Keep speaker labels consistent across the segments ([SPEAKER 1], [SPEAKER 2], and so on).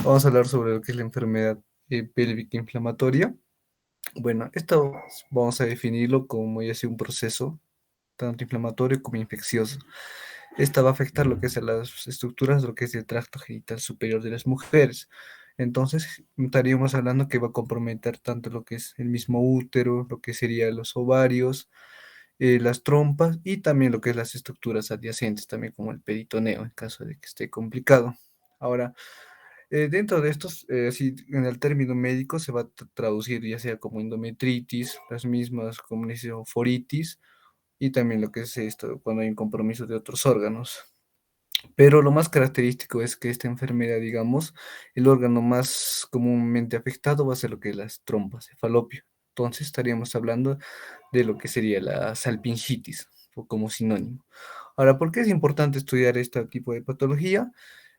[SPEAKER 1] Vamos a hablar sobre lo que es la enfermedad pélvica inflamatoria. Bueno, esto vamos a definirlo como ya sea un proceso tanto inflamatorio como infeccioso. Esta va a afectar lo que es a las estructuras, lo que es el tracto genital superior de las mujeres. Entonces, estaríamos hablando que va a comprometer tanto lo que es el mismo útero, lo que serían los ovarios, las trompas y también lo que es las estructuras adyacentes, también como el peritoneo, en caso de que esté complicado. Ahora, dentro de estos, así en el término médico se va a traducir ya sea como endometritis, las mismas como foritis y también lo que es esto cuando hay un compromiso de otros órganos. Pero lo más característico es que esta enfermedad, digamos, el órgano más comúnmente afectado va a ser lo que es las trompas de falopio. Entonces estaríamos hablando de lo que sería la salpingitis o como sinónimo. Ahora, ¿por qué es importante estudiar este tipo de patología?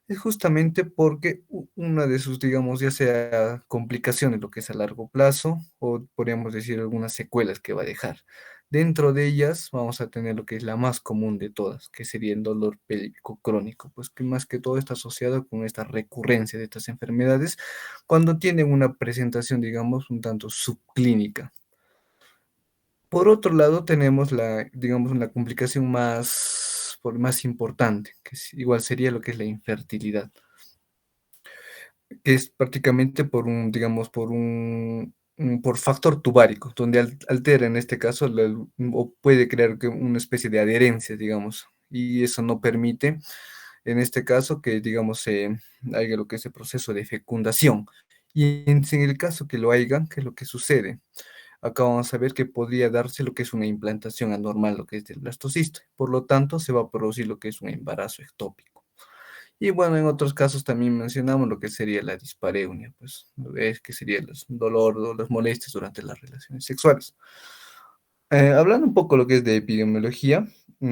[SPEAKER 1] Es justamente porque una de sus, digamos, ya sea complicaciones, lo que es a largo plazo, o podríamos decir algunas secuelas que va a dejar. Dentro de ellas vamos a tener lo que es la más común de todas, que sería el dolor pélvico crónico, pues que más que todo está asociado con esta recurrencia de estas enfermedades cuando tienen una presentación, digamos, un tanto subclínica. Por otro lado, tenemos la, digamos, una complicación más importante, igual sería lo que es la infertilidad, que es prácticamente por un, digamos, por factor tubárico, donde altera en este caso o puede crear una especie de adherencia, digamos, y eso no permite, en este caso, que, digamos, haya lo que es el proceso de fecundación. Y en el caso que lo haya, ¿qué es lo que sucede? Acá vamos a ver que podría darse lo que es una implantación anormal, lo que es del blastocisto. Por lo tanto, se va a producir lo que es un embarazo ectópico. Y bueno, en otros casos también mencionamos lo que sería la dispareunia, pues es que sería el dolor o las molestias durante las relaciones sexuales. Hablando un poco lo que es de epidemiología,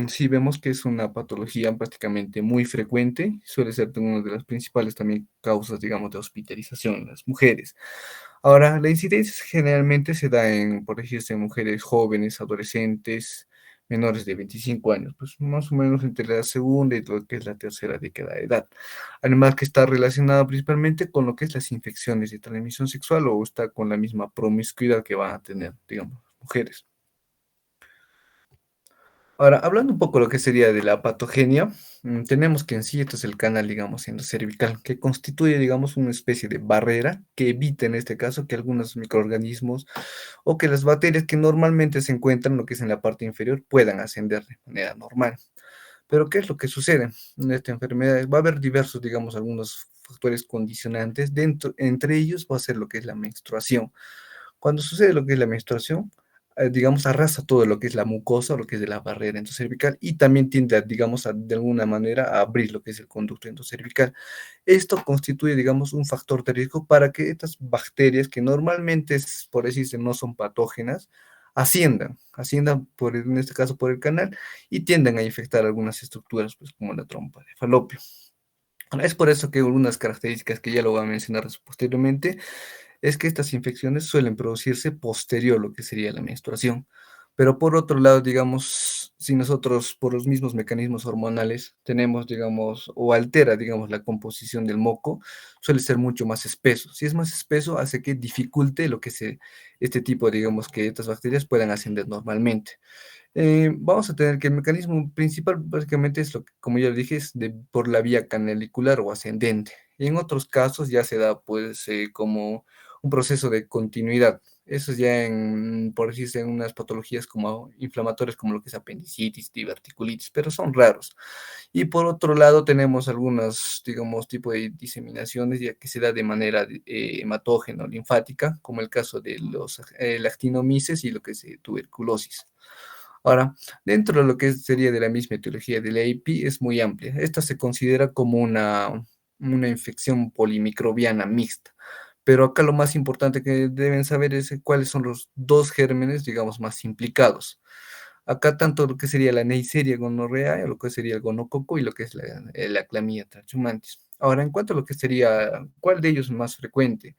[SPEAKER 1] sí vemos que es una patología prácticamente muy frecuente, suele ser una de las principales también causas, digamos, de hospitalización en las mujeres. Ahora, la incidencia generalmente se da en, por decirse, en mujeres jóvenes, adolescentes, menores de 25 años, pues más o menos entre la segunda y lo que es la tercera década de edad. Además que está relacionado principalmente con lo que es las infecciones de transmisión sexual o está con la misma promiscuidad que van a tener, digamos, las mujeres. Ahora, hablando un poco de lo que sería de la patogenia, tenemos que en sí esto es el canal, digamos, endocervical, que constituye, digamos, una especie de barrera que evita en este caso que algunos microorganismos o que las bacterias que normalmente se encuentran, lo que es en la parte inferior, puedan ascender de manera normal. Pero, ¿qué es lo que sucede en esta enfermedad? Va a haber diversos, digamos, algunos factores condicionantes, entre ellos va a ser lo que es la menstruación. Cuando sucede lo que es la menstruación, digamos, arrasa todo lo que es la mucosa, lo que es de la barrera endocervical y también tiende a, digamos, de alguna manera a abrir lo que es el conducto endocervical. Esto constituye, digamos, un factor de riesgo para que estas bacterias que normalmente, por decirse, no son patógenas, asciendan por, en este caso por el canal y tiendan a infectar algunas estructuras, pues como la trompa de falopio. Es por eso que algunas características que ya lo voy a mencionar posteriormente es que estas infecciones suelen producirse posterior a lo que sería la menstruación. Pero por otro lado, digamos, si nosotros por los mismos mecanismos hormonales tenemos, digamos, o altera, digamos, la composición del moco, suele ser mucho más espeso. Si es más espeso, hace que dificulte lo que este tipo, digamos, que estas bacterias puedan ascender normalmente. Vamos a tener que el mecanismo principal básicamente es lo que, como ya lo dije, es por la vía canalicular o ascendente. Y en otros casos ya se da, pues, como un proceso de continuidad. Eso es ya por decirse, en unas patologías como inflamatorias como lo que es apendicitis, diverticulitis, pero son raros. Y por otro lado tenemos algunos, digamos, tipo de diseminaciones ya que se da de manera hematógena o linfática, como el caso de los actinomices y lo que es tuberculosis. Ahora, dentro de lo que sería de la misma etiología de la EPI, es muy amplia. Esta se considera como una infección polimicrobiana mixta. Pero acá lo más importante que deben saber es cuáles son los dos gérmenes, digamos, más implicados. Acá tanto lo que sería la Neisseria gonorrea, lo que sería el gonococo y lo que es la Clamidia trachomatis. Ahora, en cuanto a lo que sería, ¿cuál de ellos es más frecuente?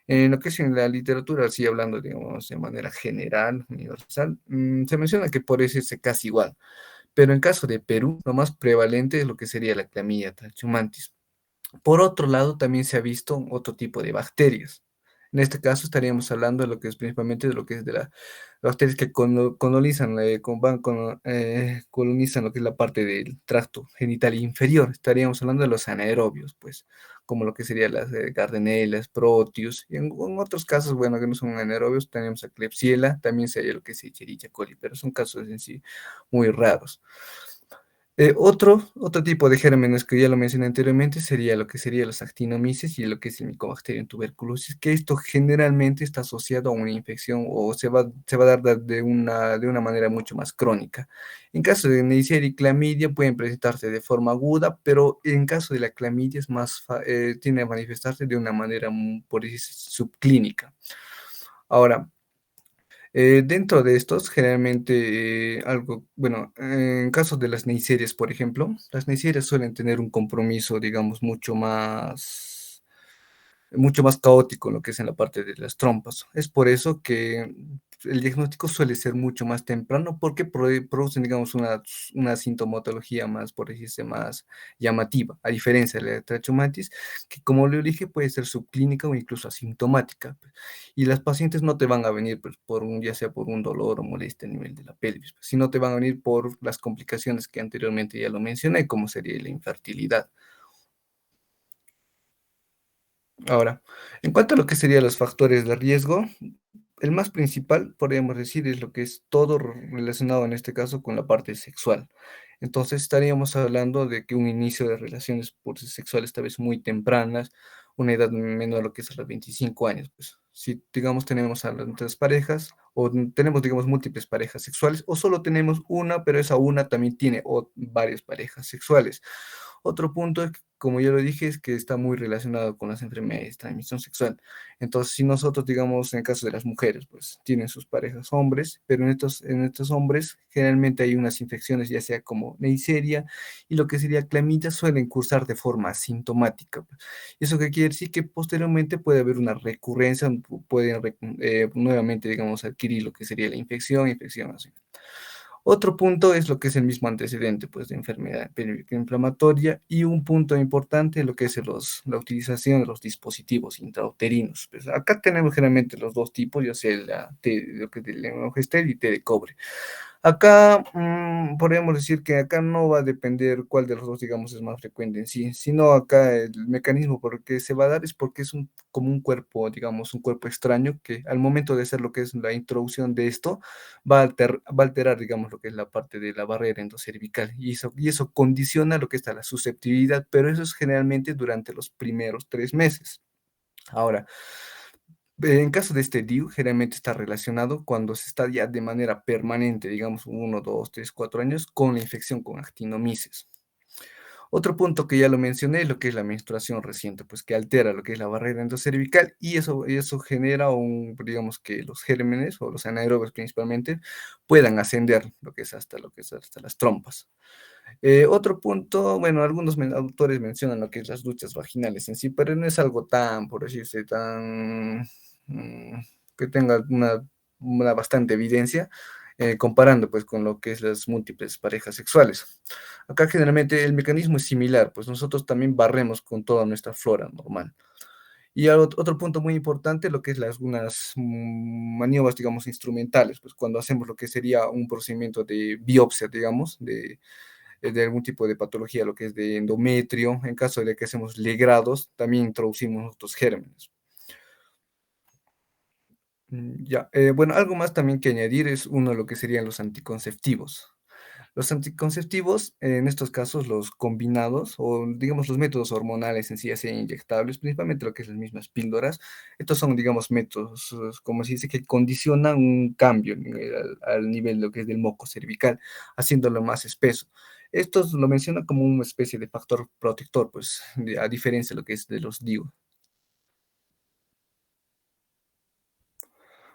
[SPEAKER 1] En lo que es en la literatura, así hablando, digamos, de manera general, universal, se menciona que puede decirse casi igual, pero en caso de Perú, lo más prevalente es lo que sería la Clamidia trachomantis. Por otro lado, también se ha visto otro tipo de bacterias. En este caso estaríamos hablando de lo que es principalmente de lo que es de las bacterias que colonizan, colonizan lo que es la parte del tracto genital inferior. Estaríamos hablando de los anaerobios, pues, como lo que serían las Gardnerella, Proteus. Y en otros casos, bueno, que no son anaerobios, tenemos a Klebsiella, también sería lo que es Escherichia coli, pero son casos en sí muy raros. Otro tipo de gérmenes que ya lo mencioné anteriormente sería lo que serían los actinomyces y lo que es el Mycobacterium tuberculosis, que esto generalmente está asociado a una infección o se va a dar de una manera mucho más crónica. En caso de Neisseria y clamidia pueden presentarse de forma aguda, pero en caso de la clamidia es tiende a manifestarse de una manera, por decir, subclínica. Ahora, dentro de estos, generalmente, bueno, en caso de las neiserias, por ejemplo, las neiserias suelen tener un compromiso, digamos, mucho más caótico en lo que es en la parte de las trompas. Es por eso que el diagnóstico suele ser mucho más temprano porque producen, digamos, una sintomatología más, por decirse, más llamativa, a diferencia de la trachomatis, que como le dije puede ser subclínica o incluso asintomática. Pues. Y las pacientes no te van a venir pues, ya sea por un dolor o molestia a nivel de la pelvis, pues, sino te van a venir por las complicaciones que anteriormente ya lo mencioné, como sería la infertilidad. Ahora, en cuanto a lo que serían los factores de riesgo, el más principal, podríamos decir, es lo que es todo relacionado en este caso con la parte sexual. Entonces estaríamos hablando de que un inicio de relaciones sexuales tal vez muy tempranas, una edad menor a lo que es a los 25 años. Pues, si, digamos, tenemos a las parejas o tenemos, digamos, múltiples parejas sexuales o solo tenemos una, pero esa una también tiene varias parejas sexuales. Otro punto, como ya lo dije, es que está muy relacionado con las enfermedades de transmisión sexual. Entonces, si nosotros, digamos, en el caso de las mujeres, pues tienen sus parejas hombres, pero en estos hombres generalmente hay unas infecciones, ya sea como Neisseria y lo que sería clamidia, suelen cursar de forma asintomática. Pues. ¿Eso qué quiere decir? Que posteriormente puede haber una recurrencia, pueden nuevamente, digamos, adquirir lo que sería la infección así. Otro punto es lo que es el mismo antecedente, pues, de enfermedad periódica inflamatoria y un punto importante, lo que es la utilización de los dispositivos intrauterinos. Pues acá tenemos generalmente los dos tipos, ya sea lo que es el Lennox-Gastaut y té de cobre. Acá podríamos decir que acá no va a depender cuál de los dos, digamos, es más frecuente en sí, sino acá el mecanismo por el que se va a dar es porque es como un cuerpo, digamos, un cuerpo extraño que al momento de hacer lo que es la introducción de esto, va a alterar, digamos, lo que es la parte de la barrera endocervical y eso condiciona lo que está la susceptibilidad, pero eso es generalmente durante los primeros 3 meses. Ahora, en caso de este DIU, generalmente está relacionado cuando se está ya de manera permanente, digamos 1, 2, 3, 4 años, con la infección con actinomyces. Otro punto que ya lo mencioné es lo que es la menstruación reciente, pues que altera lo que es la barrera endocervical y eso genera digamos que los gérmenes o los anaerobios principalmente puedan ascender lo que es hasta las trompas. Otro punto, bueno, algunos autores mencionan lo que es las duchas vaginales en sí, pero no es algo tan, por decirse, mm, que tenga una bastante evidencia, comparando pues con lo que es las múltiples parejas sexuales. Acá generalmente el mecanismo es similar, pues nosotros también barremos con toda nuestra flora normal. Y otro punto muy importante, lo que es algunas maniobras, digamos, instrumentales, pues cuando hacemos lo que sería un procedimiento de biopsia, digamos, de algún tipo de patología, lo que es de endometrio, en caso de que hacemos legrados, también introducimos otros gérmenes. Ya, bueno, algo más también que añadir es uno de lo que serían los anticonceptivos. Los anticonceptivos, en estos casos, los combinados o digamos los métodos hormonales en sí, ya sean inyectables, principalmente lo que es las mismas píldoras, estos son, digamos, métodos, como se dice, que condicionan un cambio al nivel de lo que es del moco cervical, haciéndolo más espeso. Estos lo mencionan como una especie de factor protector, pues, a diferencia de lo que es de los DIU.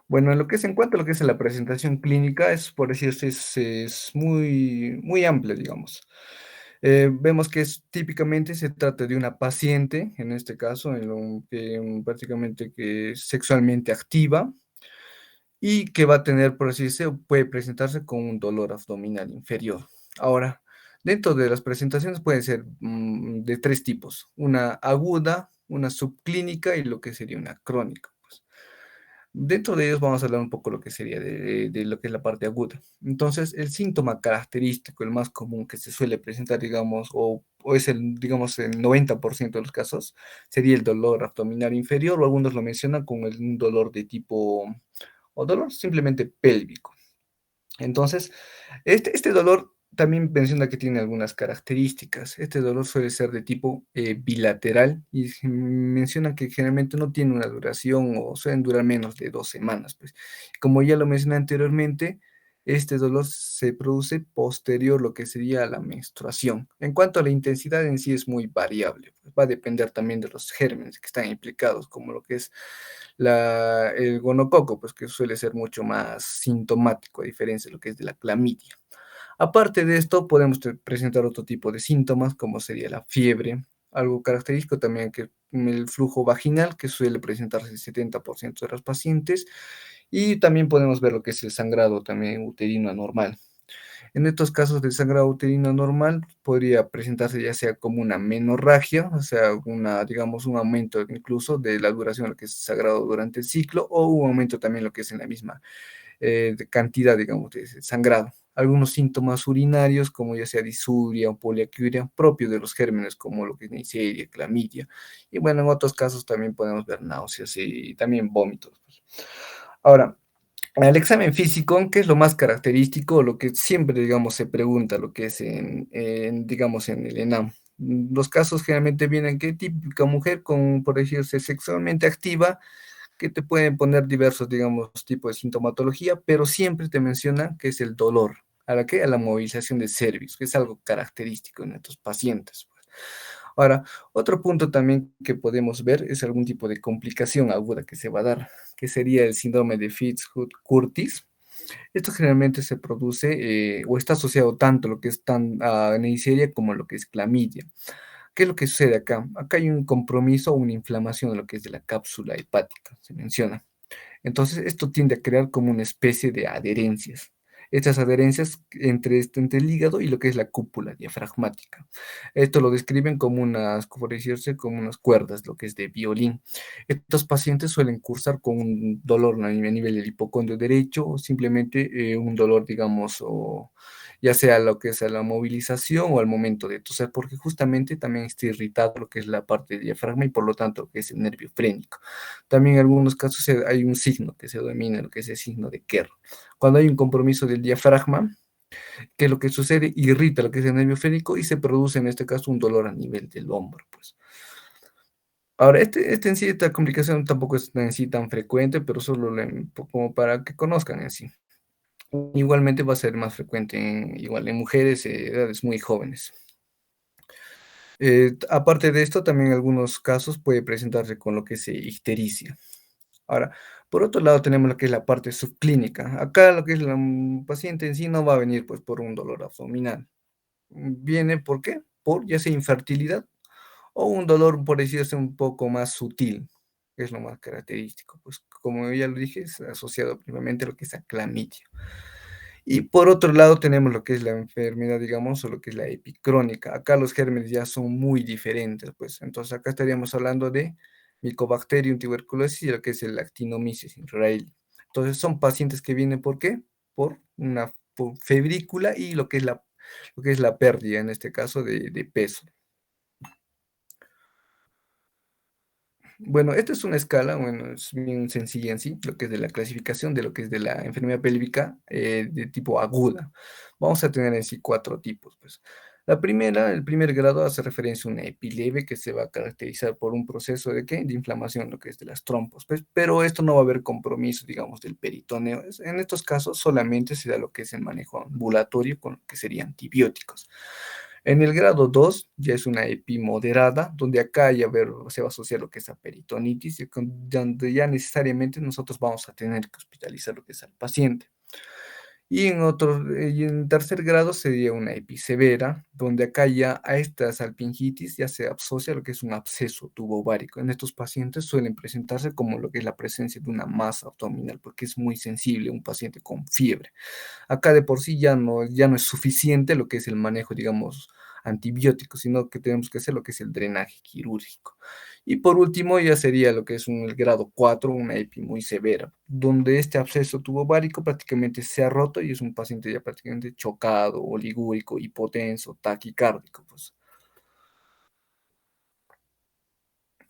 [SPEAKER 1] Bueno, en lo que es en cuanto a lo que es la presentación clínica, es por decirse, es muy, muy amplia, digamos. Vemos que típicamente se trata de una paciente, en este caso, prácticamente que es sexualmente activa y que va a tener, por así decirlo, puede presentarse con un dolor abdominal inferior. Ahora, Dentro de las presentaciones pueden ser de tres tipos, una aguda, una subclínica y lo que sería una crónica, pues. Dentro de ellos vamos a hablar un poco lo que sería de lo que es la parte aguda. Entonces, el síntoma característico, el más común que se suele presentar, digamos, o es el, digamos, el 90% de los casos, sería el dolor abdominal inferior, o algunos lo mencionan como un dolor de tipo, o dolor simplemente pélvico. Entonces, este dolor también menciona que tiene algunas características. Este dolor suele ser de tipo bilateral y menciona que generalmente no tiene una duración o suelen durar menos de 2 semanas. Pues. Como ya lo mencioné anteriormente, este dolor se produce posterior lo que sería la menstruación. En cuanto a la intensidad en sí es muy variable. Pues, va a depender también de los gérmenes que están implicados, como lo que es el gonococo, pues que suele ser mucho más sintomático a diferencia de lo que es de la clamidia. Aparte de esto, podemos presentar otro tipo de síntomas, como sería la fiebre, algo característico también que el flujo vaginal, que suele presentarse el 70% de los pacientes, y también podemos ver lo que es el sangrado también uterino anormal. En estos casos de sangrado uterino normal podría presentarse ya sea como una menorragia, o sea, digamos, un aumento incluso de la duración de lo que es sangrado durante el ciclo, o un aumento también lo que es en la misma de cantidad, digamos, de sangrado. Algunos síntomas urinarios, como ya sea disuria o poliaquiuria, propios de los gérmenes, como lo que es Neisseria, clamidia. Y bueno, en otros casos también podemos ver náuseas y también vómitos. Ahora, el examen físico, ¿qué es lo más característico? Lo que siempre, digamos, se pregunta, lo que es digamos, en el ENAM. Los casos generalmente vienen que típica mujer con, por decirse, sexualmente activa, que te pueden poner diversos, digamos, tipos de sintomatología, pero siempre te menciona que es el dolor. ¿A la qué? A la movilización de cervix, que es algo característico en estos pacientes, pues. Ahora, otro punto también que podemos ver es algún tipo de complicación aguda que se va a dar, que sería el síndrome de Fitzhugh-Curtis. Esto generalmente se produce o está asociado tanto a lo que es Neisseria como a lo que es clamidia. ¿Qué es lo que sucede acá? Acá hay un compromiso o una inflamación de lo que es de la cápsula hepática, se menciona. Entonces, esto tiende a crear como una especie de adherencias. Estas adherencias entre el hígado y lo que es la cúpula diafragmática. Esto lo describen como unas, como decirse, como unas cuerdas, lo que es de violín. Estos pacientes suelen cursar con un dolor a nivel del hipocondrio derecho o simplemente un dolor, digamos, o ya sea lo que es a la movilización o al momento de toser, porque justamente también está irritado lo que es la parte del diafragma y por lo tanto lo que es el nervio frénico. También en algunos casos hay un signo que se domina, lo que es el signo de Kerr. Cuando hay un compromiso del diafragma, que lo que sucede irrita lo que es el nervio frénico y se produce en este caso un dolor a nivel del hombro, pues. Ahora, en sí, esta complicación tampoco es en sí tan frecuente, pero solo como para que conozcan en sí. Igualmente va a ser más frecuente igual en mujeres de edades muy jóvenes. Aparte de esto, también en algunos casos puede presentarse con lo que es ictericia. Ahora, por otro lado tenemos lo que es la parte subclínica. Acá lo que es la paciente en sí no va a venir pues por un dolor abdominal. Viene, ¿por qué? Por ya sea infertilidad o un dolor, por decirse, un poco más sutil, que es lo más característico. Pues como ya lo dije, es asociado primeramente a lo que es la clamidia. Y por otro lado tenemos lo que es la enfermedad, digamos, o lo que es la epicrónica. Acá los gérmenes ya son muy diferentes, pues. Entonces acá estaríamos hablando de Mycobacterium tuberculosis y lo que es el Actinomyces reili. Entonces son pacientes que vienen, ¿por qué? Por una febrícula y lo que es la pérdida, en este caso, de peso. Bueno, esta es una escala, bueno, es bien sencilla en sí, lo que es de la clasificación de lo que es de la enfermedad pélvica de tipo aguda. Vamos a tener en sí cuatro tipos, pues. La primera, el primer grado hace referencia a una epileve que se va a caracterizar por un proceso de ¿qué? De inflamación, lo que es de las trompas, pues, pero esto no va a haber compromiso, digamos, del peritoneo. En estos casos solamente se da lo que es el manejo ambulatorio con lo que serían antibióticos. En el grado 2 ya es una EPI moderada, donde acá se va a asociar lo que es a peritonitis, y donde ya necesariamente nosotros vamos a tener que hospitalizar lo que es al paciente. Y en tercer grado sería una episevera, donde acá ya a esta salpingitis ya se asocia lo que es un absceso tubovárico. En estos pacientes suelen presentarse como lo que es la presencia de una masa abdominal, porque es muy sensible un paciente con fiebre. Acá de por sí ya no es suficiente lo que es el manejo, digamos, antibiótico, sino que tenemos que hacer lo que es el drenaje quirúrgico. Y por último, ya sería lo que es el grado 4, una EPI muy severa, donde este absceso tubovárico prácticamente se ha roto y es un paciente ya prácticamente chocado, oligúrico, hipotenso, taquicárdico, pues.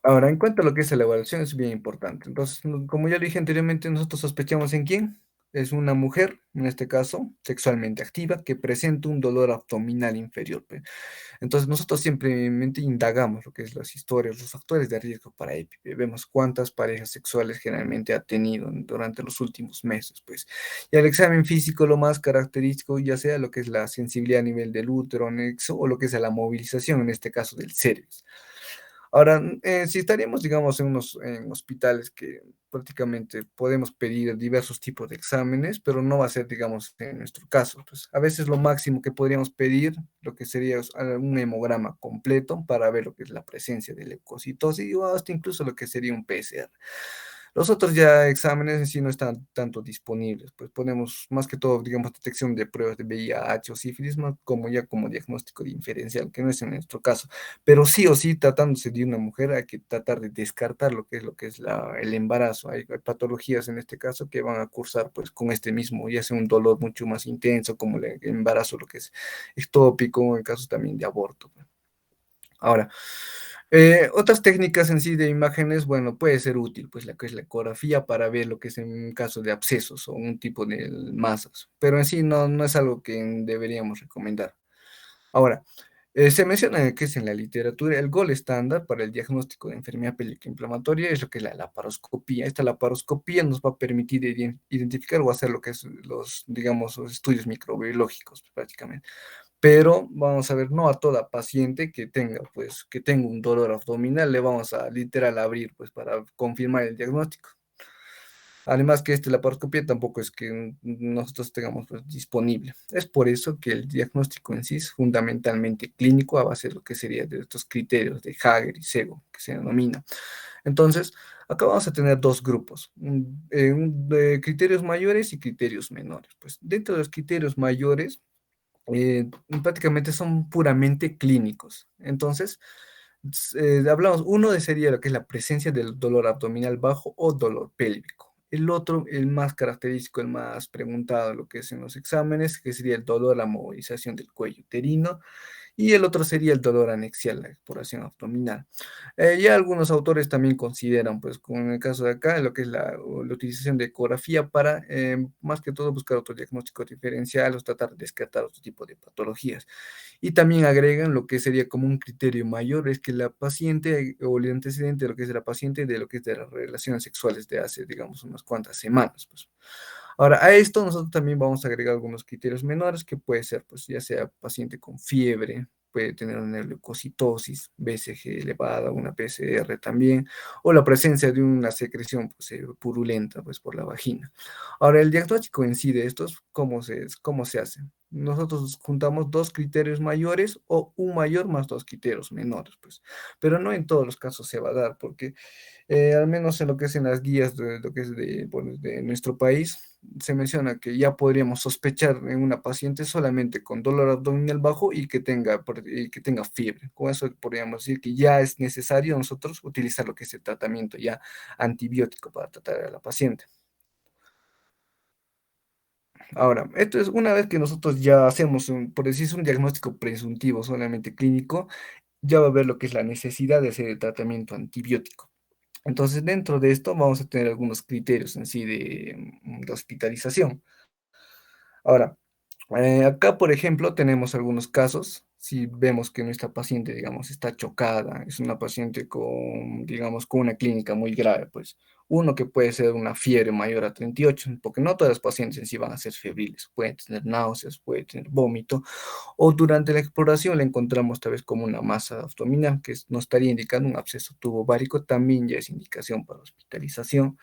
[SPEAKER 1] Ahora, en cuanto a lo que es la evaluación, es bien importante. Entonces, como ya lo dije anteriormente, nosotros sospechamos en quién. Es una mujer, en este caso, sexualmente activa, que presenta un dolor abdominal inferior. Entonces, nosotros simplemente indagamos lo que es las historias, los factores de riesgo para EPI. Vemos cuántas parejas sexuales generalmente ha tenido durante los últimos meses, pues. Y al examen físico, lo más característico, ya sea lo que es la sensibilidad a nivel del útero, anexo, o lo que es la movilización, en este caso del cervix. Ahora, si estaríamos, digamos, en hospitales que prácticamente podemos pedir diversos tipos de exámenes, pero no va a ser, digamos, en nuestro caso. Pues, a veces lo máximo que podríamos pedir, lo que sería un hemograma completo para ver lo que es la presencia de leucocitosis o hasta incluso lo que sería un PCR. Los otros ya exámenes en sí no están tanto disponibles, pues ponemos más que todo, digamos, detección de pruebas de VIH o sífilis, más como ya como diagnóstico diferencial, que no es en nuestro caso. Pero sí o sí, tratándose de una mujer, hay que tratar de descartar lo que es el embarazo. Hay patologías en este caso que van a cursar pues con este mismo, ya sea un dolor mucho más intenso, como el embarazo, lo que es ectópico, en casos también de aborto. Ahora, otras técnicas en sí de imágenes, bueno, puede ser útil, pues la que es la ecografía para ver lo que es en un caso de abscesos o un tipo de masas, pero en sí no es algo que deberíamos recomendar. Ahora, se menciona que es en la literatura el gol estándar para el diagnóstico de enfermedad inflamatoria es lo que es la laparoscopía. Esta laparoscopía nos va a permitir identificar o hacer lo que es digamos, los estudios microbiológicos prácticamente. Pero vamos a ver, no a toda paciente que tenga un dolor abdominal le vamos a literal abrir pues para confirmar el diagnóstico. Además que la laparoscopía tampoco es que nosotros tengamos pues, disponible. Es por eso que el diagnóstico en sí es fundamentalmente clínico a base de lo que sería de estos criterios de Hager y Sego, que se denomina. Entonces, acá vamos a tener dos grupos, de criterios mayores y criterios menores. Pues dentro de los criterios mayores, prácticamente son puramente clínicos. Entonces, hablamos, uno de sería lo que es la presencia del dolor abdominal bajo o dolor pélvico. El otro, el más característico, el más preguntado, lo que es en los exámenes, que sería el dolor, la movilización del cuello uterino, y el otro sería el dolor anexial, la exploración abdominal. Ya algunos autores también consideran, pues, como en el caso de acá, lo que es la utilización de ecografía para, más que todo, buscar otro diagnóstico diferencial o tratar de descartar otro tipo de patologías. Y también agregan lo que sería como un criterio mayor, es que la paciente o el antecedente de lo que es la paciente de lo que es de las relaciones sexuales de hace, digamos, unas cuantas semanas, pues. Ahora, a esto nosotros también vamos a agregar algunos criterios menores que puede ser, pues, ya sea paciente con fiebre, puede tener una leucocitosis, BCG elevada, una PCR también, o la presencia de una secreción pues, purulenta pues, por la vagina. Ahora, el diagnóstico en sí de estos, ¿cómo se hace? Nosotros juntamos dos criterios mayores o un mayor más dos criterios menores, pues, pero no en todos los casos se va a dar, porque al menos en lo que es en las guías de lo que es de nuestro país, se menciona que ya podríamos sospechar en una paciente solamente con dolor abdominal bajo y que tenga fiebre. Con eso podríamos decir que ya es necesario nosotros utilizar lo que es el tratamiento ya antibiótico para tratar a la paciente. Ahora, esto es una vez que nosotros ya hacemos, por decir, un diagnóstico presuntivo solamente clínico, ya va a haber lo que es la necesidad de hacer el tratamiento antibiótico. Entonces, dentro de esto vamos a tener algunos criterios en sí de hospitalización. Ahora, acá, por ejemplo, tenemos algunos casos. Si vemos que nuestra paciente, digamos, está chocada, es una paciente con, digamos, con una clínica muy grave, pues uno que puede ser una fiebre mayor a 38, porque no todas las pacientes en sí van a ser febriles, pueden tener náuseas, pueden tener vómito, o durante la exploración le encontramos tal vez como una masa abdominal, que nos estaría indicando un absceso tubovárico, también ya es indicación para hospitalización.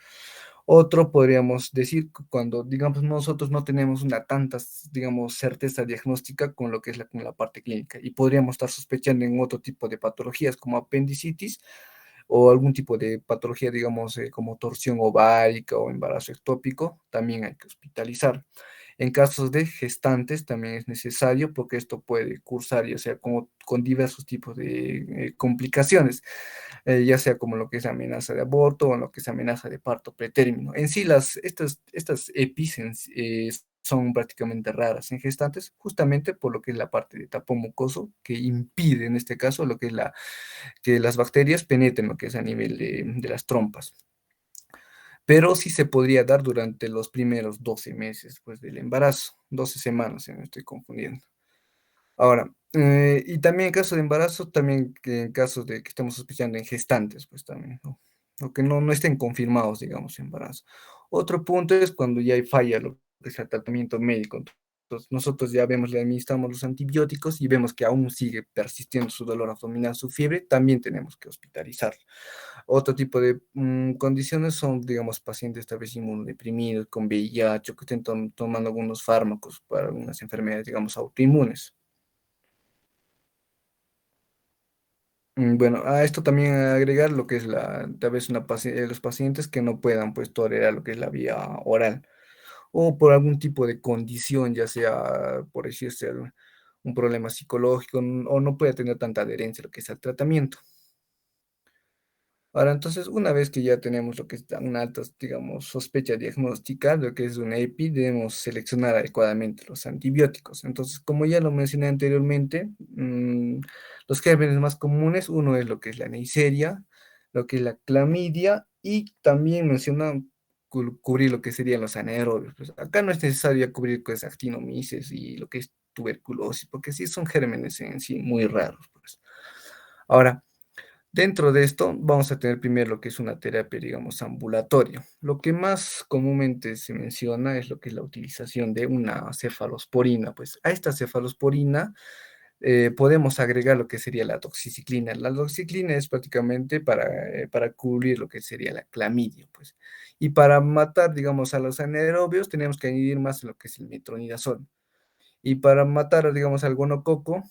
[SPEAKER 1] Otro podríamos decir cuando, digamos, nosotros no tenemos una tanta, digamos, certeza diagnóstica con lo que es con la parte clínica y podríamos estar sospechando en otro tipo de patologías como apendicitis o algún tipo de patología, digamos, como torsión ovárica o embarazo ectópico, también hay que hospitalizar. En casos de gestantes también es necesario porque esto puede cursar ya sea como, con diversos tipos de complicaciones, ya sea como lo que es amenaza de aborto o lo que es amenaza de parto pretérmino. En sí, estas EPIs son prácticamente raras en gestantes, justamente por lo que es la parte de tapón mucoso, que impide en este caso lo que es que las bacterias penetren lo que es a nivel de las trompas. Pero sí se podría dar durante los primeros 12 meses pues, del embarazo, 12 semanas, si no estoy confundiendo. Ahora, y también en caso de embarazo, también que en caso de que estemos sospechando en gestantes, pues también, ¿no? O que no estén confirmados, digamos, embarazo. Otro punto es cuando ya hay falla lo que es el tratamiento médico. Entonces, nosotros ya vemos, le administramos los antibióticos y vemos que aún sigue persistiendo su dolor abdominal, su fiebre, también tenemos que hospitalizar. Otro tipo de condiciones son, digamos, pacientes tal vez inmunodeprimidos, con VIH, o que estén tomando algunos fármacos para algunas enfermedades, digamos, autoinmunes. Bueno, a esto también agregar lo que es tal vez los pacientes que no puedan pues tolerar lo que es la vía oral o por algún tipo de condición, ya sea por decirse un problema psicológico o no puede tener tanta adherencia a lo que es el tratamiento. Ahora, entonces, una vez que ya tenemos lo que es una alta, digamos, sospecha diagnóstica, lo que es una EPI, debemos seleccionar adecuadamente los antibióticos. Entonces, como ya lo mencioné anteriormente, los gérmenes más comunes, uno es lo que es la Neisseria, lo que es la clamidia, y también menciona cubrir lo que serían los anaerobios. Pues acá no es necesario cubrir pues actinomices y lo que es tuberculosis, porque sí son gérmenes en sí muy raros, pues. Ahora, dentro de esto, vamos a tener primero lo que es una terapia, digamos, ambulatoria. Lo que más comúnmente se menciona es lo que es la utilización de una cefalosporina. Pues a esta cefalosporina podemos agregar lo que sería la doxiciclina. La doxiciclina es prácticamente para cubrir lo que sería la clamidia, pues. Y para matar, digamos, a los anaerobios, tenemos que añadir más lo que es el metronidazol. Y para matar, digamos, al gonococo,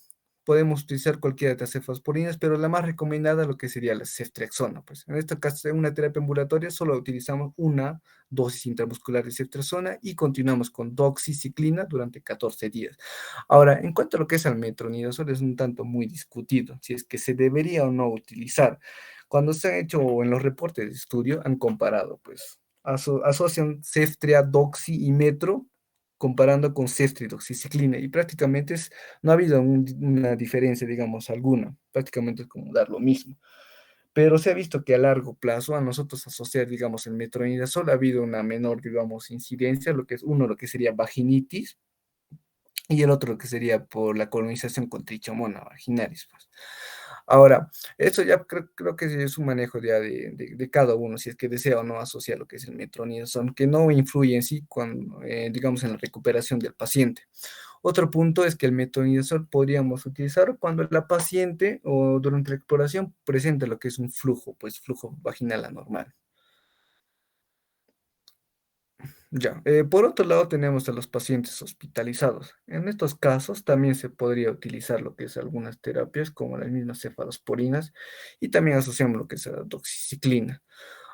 [SPEAKER 1] podemos utilizar cualquiera de las cefalosporinas, pero la más recomendada lo que sería la ceftriaxona. Pues en este caso, en una terapia ambulatoria, solo utilizamos una dosis intramuscular de ceftriaxona y continuamos con doxiciclina durante 14 días. Ahora, en cuanto a lo que es el metronidazol, es un tanto muy discutido, si es que se debería o no utilizar. Cuando se han hecho en los reportes de estudio, han comparado, pues, asocian ceftria, doxi y metro comparando con ceftriaxona y prácticamente no ha habido una diferencia, digamos, alguna, prácticamente es como dar lo mismo. Pero se ha visto que a largo plazo, a nosotros asociar, digamos, el metronidazol, ha habido una menor, digamos, incidencia, lo que es uno, lo que sería vaginitis, y el otro que sería por la colonización con Trichomona vaginalis, pues. Ahora, eso ya creo que es un manejo ya de cada uno, si es que desea o no asociar lo que es el metronidazol, que no influye en sí, digamos, en la recuperación del paciente. Otro punto es que el metronidazol podríamos utilizar cuando la paciente o durante la exploración presenta lo que es un flujo, pues flujo vaginal anormal. Ya, por otro lado tenemos a los pacientes hospitalizados. En estos casos también se podría utilizar lo que es algunas terapias como las mismas cefalosporinas y también asociamos lo que es la doxiciclina.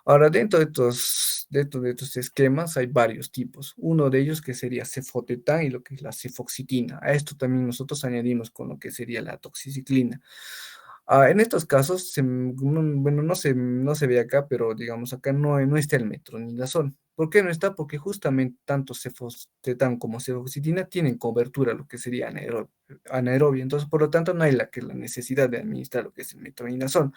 [SPEAKER 1] Ahora, dentro de estos esquemas hay varios tipos. Uno de ellos que sería cefotetán y lo que es la cefoxitina. A esto también nosotros añadimos con lo que sería la doxiciclina. En estos casos, bueno, no se ve acá, pero digamos acá no está el metronidazol. ¿Por qué no está? Porque justamente tanto cefotetán como cefoxitina tienen cobertura, lo que sería anaerobia. Entonces, por lo tanto, no hay la necesidad de administrar lo que es el metronidazol.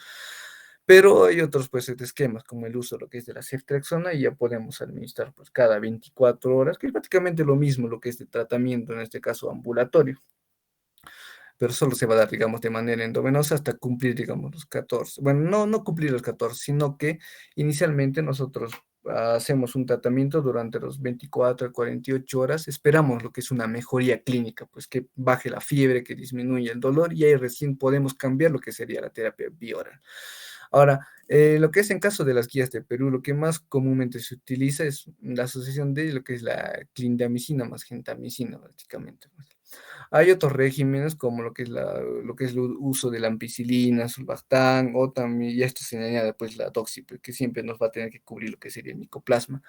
[SPEAKER 1] Pero hay otros pues esquemas como el uso lo que es de la ceftriaxona y ya podemos administrar pues cada 24 horas, que es prácticamente lo mismo lo que es de tratamiento, en este caso ambulatorio, pero solo se va a dar, digamos, de manera endovenosa hasta cumplir, digamos, los 14. Bueno, no cumplir los 14, sino que inicialmente nosotros hacemos un tratamiento durante los 24 a 48 horas, esperamos lo que es una mejoría clínica, pues que baje la fiebre, que disminuya el dolor y ahí recién podemos cambiar lo que sería la terapia bioral. Ahora, lo que es en caso de las guías de Perú, lo que más comúnmente se utiliza es la asociación de lo que es la clindamicina más gentamicina, prácticamente, pues. Hay otros regímenes como lo que es el uso de la ampicilina, sulbactán, o también, y a esto se le añade pues la doxy, pues, que siempre nos va a tener que cubrir lo que sería el micoplasma.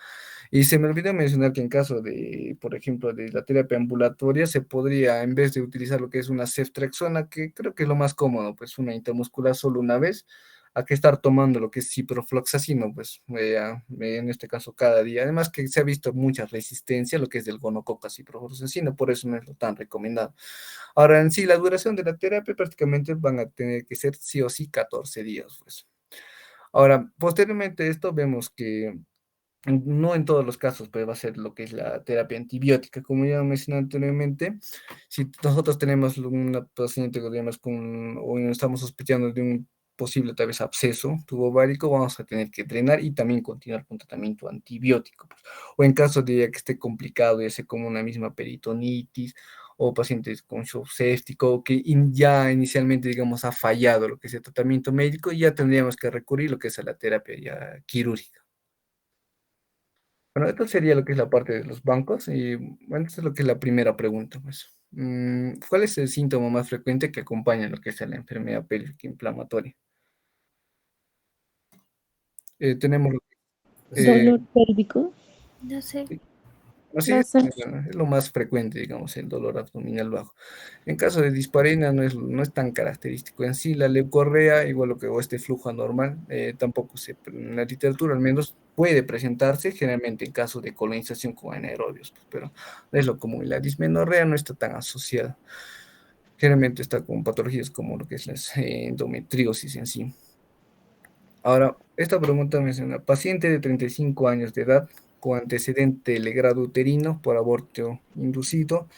[SPEAKER 1] Y se me olvidó mencionar que en caso de, por ejemplo, de la terapia ambulatoria, se podría, en vez de utilizar lo que es una ceftriaxona, que creo que es lo más cómodo, pues una intramuscular solo una vez, a que estar tomando lo que es ciprofloxacino, pues en este caso cada día. Además que se ha visto mucha resistencia a lo que es del gonococo a ciprofloxacino, por eso no es lo tan recomendado. Ahora, en sí, la duración de la terapia prácticamente van a tener que ser sí o sí 14 días, pues. Ahora, posteriormente a esto vemos que no en todos los casos, pues va a ser lo que es la terapia antibiótica. Como ya mencioné anteriormente, si nosotros tenemos una paciente, digamos, o estamos sospechando de un posible tal vez absceso tubo ovárico, vamos a tener que drenar y también continuar con tratamiento antibiótico, pues. O en caso de ya que esté complicado, ya sea como una misma peritonitis o pacientes con shock séptico, que ya inicialmente, digamos, ha fallado lo que es el tratamiento médico, ya tendríamos que recurrir lo que es a la terapia ya quirúrgica. Bueno, esto sería lo que es la parte de los bancos y bueno, esto es lo que es la primera pregunta, pues. ¿Cuál es el síntoma más frecuente que acompaña lo que es la enfermedad pélvica inflamatoria? Tenemos, eh,
[SPEAKER 2] Dolor pélvico.
[SPEAKER 3] No sé.
[SPEAKER 1] así
[SPEAKER 2] No
[SPEAKER 1] es,
[SPEAKER 2] sé.
[SPEAKER 1] bueno, es lo más frecuente, digamos, el dolor abdominal bajo. En caso de dispareunia no es tan característico. En sí, la leucorrea, igual lo que o este flujo anormal, tampoco en la literatura al menos puede presentarse generalmente en caso de colonización con anaerobios, pues, pero no es lo común. La dismenorrea no está tan asociada. Generalmente está con patologías como lo que es la endometriosis en sí. Ahora, esta pregunta menciona, paciente de 35 años de edad con antecedente de legrado uterino por aborto inducido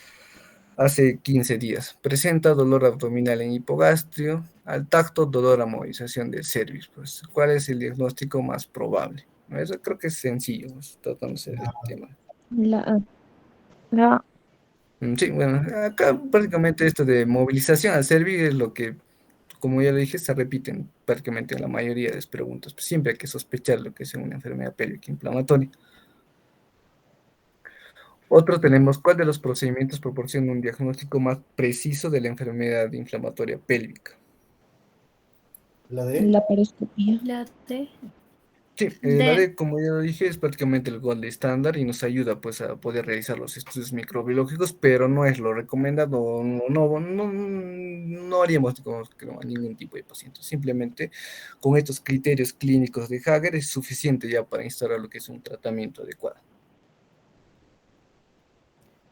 [SPEAKER 1] hace 15 días. Presenta dolor abdominal en hipogastrio, al tacto dolor a movilización del cervix. Pues, ¿cuál es el diagnóstico más probable? ¿No? Eso creo que es sencillo, pues, tratándose del tema.
[SPEAKER 2] La A. La
[SPEAKER 1] Sí, bueno, acá básicamente esto de movilización al cervix es lo que, como ya le dije, se repiten prácticamente en la mayoría de las preguntas. Pues siempre hay que sospechar lo que es una enfermedad pélvica inflamatoria. Otro tenemos, ¿cuál de los procedimientos proporciona un diagnóstico más preciso de la enfermedad inflamatoria pélvica?
[SPEAKER 4] La D.
[SPEAKER 2] laparoscopía.
[SPEAKER 3] La D.
[SPEAKER 1] Sí, la
[SPEAKER 3] D.
[SPEAKER 1] D, como ya lo dije, es prácticamente el gol estándar y nos ayuda pues a poder realizar los estudios microbiológicos, pero no es lo recomendado, no haríamos digamos, que no, a ningún tipo de paciente. Simplemente con estos criterios clínicos de Hager es suficiente ya para instalar lo que es un tratamiento adecuado.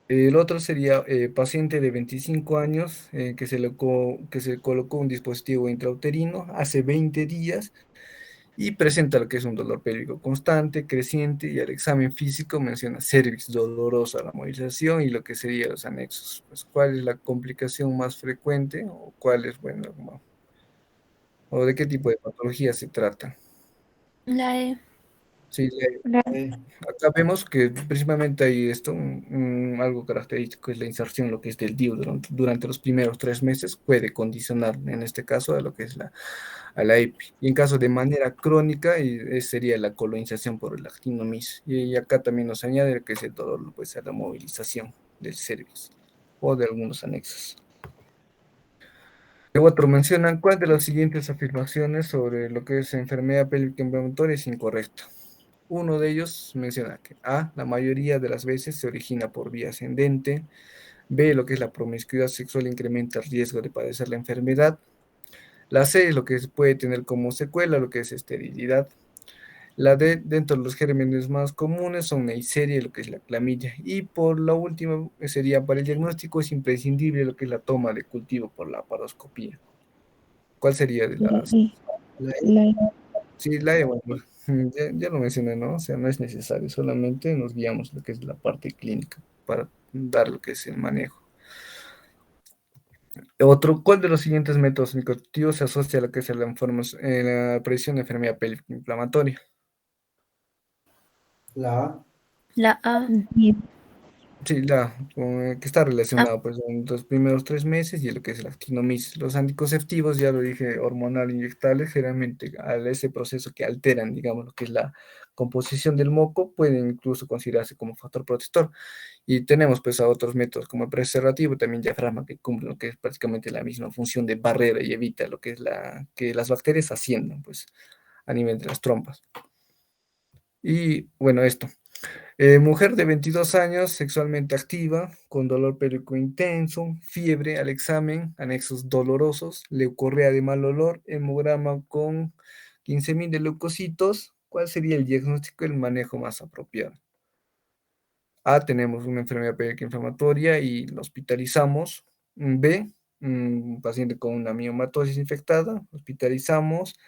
[SPEAKER 1] El otro sería paciente de 25 años que se colocó un dispositivo intrauterino hace 20 días y presenta lo que es un dolor pélvico constante, creciente, y al examen físico menciona cervix dolorosa a la movilización y lo que serían los anexos. Pues, ¿cuál es la complicación más frecuente o cuál es, bueno, o de qué tipo de patología se trata?
[SPEAKER 3] La E.
[SPEAKER 1] Sí,
[SPEAKER 2] La
[SPEAKER 1] acá vemos que principalmente hay esto, algo característico es la inserción, lo que es del DIU durante los primeros 3 meses, puede condicionar en este caso a lo que es a la EPI. Y en caso de manera crónica, sería la colonización por el actinomyces. Y acá también nos añade que es el dolor, pues a la movilización del cervix o de algunos anexos. Luego otro mencionan, ¿cuál de las siguientes afirmaciones sobre lo que es enfermedad pélvica inflamatoria es incorrecta? Uno de ellos menciona que A, la mayoría de las veces se origina por vía ascendente. B, lo que es la promiscuidad sexual incrementa el riesgo de padecer la enfermedad. La C, lo que puede tener como secuela, lo que es esterilidad. La D, dentro de los gérmenes más comunes son Neisseria y lo que es la clamidia. Y por la última, sería para el diagnóstico es imprescindible lo que es la toma de cultivo por la paroscopía. ¿Cuál sería de
[SPEAKER 2] la
[SPEAKER 1] las?
[SPEAKER 2] E.
[SPEAKER 1] La E.
[SPEAKER 2] La E.
[SPEAKER 1] Sí, la E, bueno, ya lo mencioné, ¿no? O sea, no es necesario, solamente nos guiamos lo que es la parte clínica para dar lo que es el manejo. Otro, ¿cuál de los siguientes métodos microactivos se asocia a lo que es la aparición de enfermedad pélvica inflamatoria?
[SPEAKER 4] La A.
[SPEAKER 3] La A.
[SPEAKER 2] Bien.
[SPEAKER 1] Sí, que está relacionado pues en los primeros 3 meses y lo que es el actinomyces. Los anticonceptivos, ya lo dije, hormonal inyectables, generalmente al ese proceso que alteran, digamos, lo que es la composición del moco, pueden incluso considerarse como factor protector. Y tenemos pues a otros métodos como el preservativo, también diafragma, que cumple lo que es prácticamente la misma función de barrera y evita lo que es que las bacterias asciendan pues a nivel de las trompas. Y bueno, esto. Mujer de 22 años, sexualmente activa, con dolor pélvico intenso, fiebre al examen, anexos dolorosos, leucorrea de mal olor, hemograma con 15.000 de leucocitos. ¿Cuál sería el diagnóstico y el manejo más apropiado? A, tenemos una enfermedad pélvica inflamatoria y la hospitalizamos. B, un paciente con una miomatosis infectada, hospitalizamos.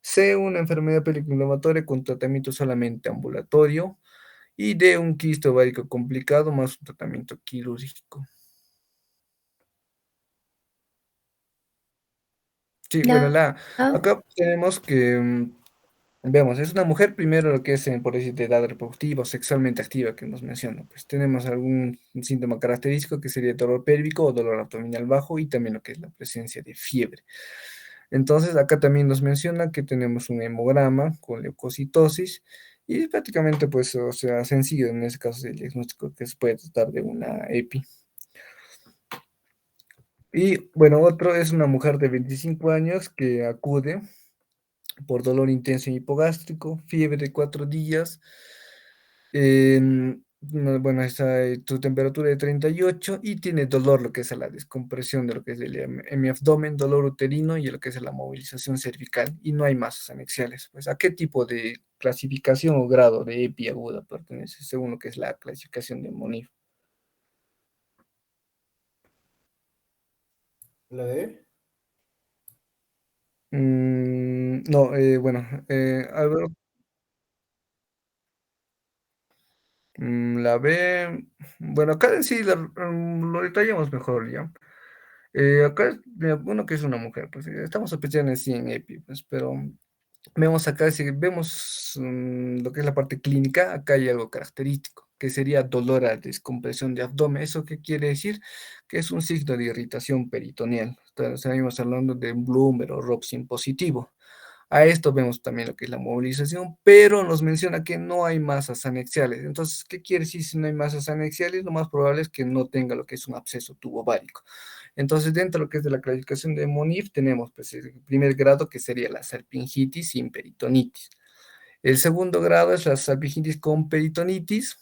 [SPEAKER 1] C, una enfermedad pélvica inflamatoria con tratamiento solamente ambulatorio. Y D, un quiste ovárico complicado más un tratamiento quirúrgico. Sí, bueno,
[SPEAKER 3] La A.
[SPEAKER 1] acá tenemos que, veamos, es una mujer primero lo que es, por decir, de edad reproductiva o sexualmente activa que nos menciona. Pues tenemos algún síntoma característico que sería dolor pélvico o dolor abdominal bajo y también lo que es la presencia de fiebre. Entonces, acá también nos menciona que tenemos un hemograma con leucocitosis y es prácticamente, pues, o sea, sencillo en ese caso el diagnóstico que se puede tratar de una EPI. Y bueno, otro es una mujer de 25 años que acude por dolor intenso y hipogástrico, fiebre de 4 días, bueno, tu temperatura de 38 y tiene dolor, lo que es a la descompresión de lo que es el hemiabdomen, dolor uterino y lo que es la movilización cervical y no hay masas anexiales. Pues, ¿a qué tipo de clasificación o grado de EPI aguda pertenece según lo que es la clasificación de Monif?
[SPEAKER 4] ¿La D?
[SPEAKER 1] No, bueno, Álvaro, la B, bueno, acá en sí lo detallamos mejor ya. Acá, bueno, que es una mujer, pues estamos sospechando en sí en EPI, pues, pero vemos acá, si vemos lo que es la parte clínica, acá hay algo característico, que sería dolor a descompresión de abdomen. ¿Eso qué quiere decir? Que es un signo de irritación peritoneal. Estaríamos hablando de un Blumberg o Robson positivo. A esto vemos también lo que es la movilización, pero nos menciona que no hay masas anexiales. Entonces, ¿qué quiere decir si no hay masas anexiales? Lo más probable es que no tenga lo que es un absceso tubovárico. Entonces, dentro de lo que es de la clasificación de Monif, tenemos pues, el primer grado que sería la salpingitis sin peritonitis. El segundo grado es la salpingitis con peritonitis.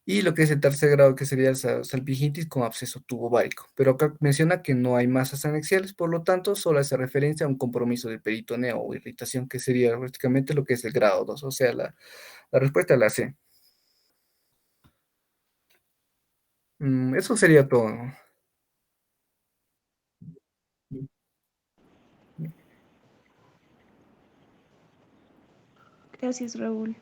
[SPEAKER 1] Y lo que es el tercer grado, que sería salpingitis con absceso tubovárico. Pero acá menciona que no hay masas anexiales, por lo tanto, solo hace referencia a un compromiso de peritoneo o irritación, que sería prácticamente lo que es el grado 2, o sea, la respuesta es la C. Eso sería todo.
[SPEAKER 2] Gracias, Raúl.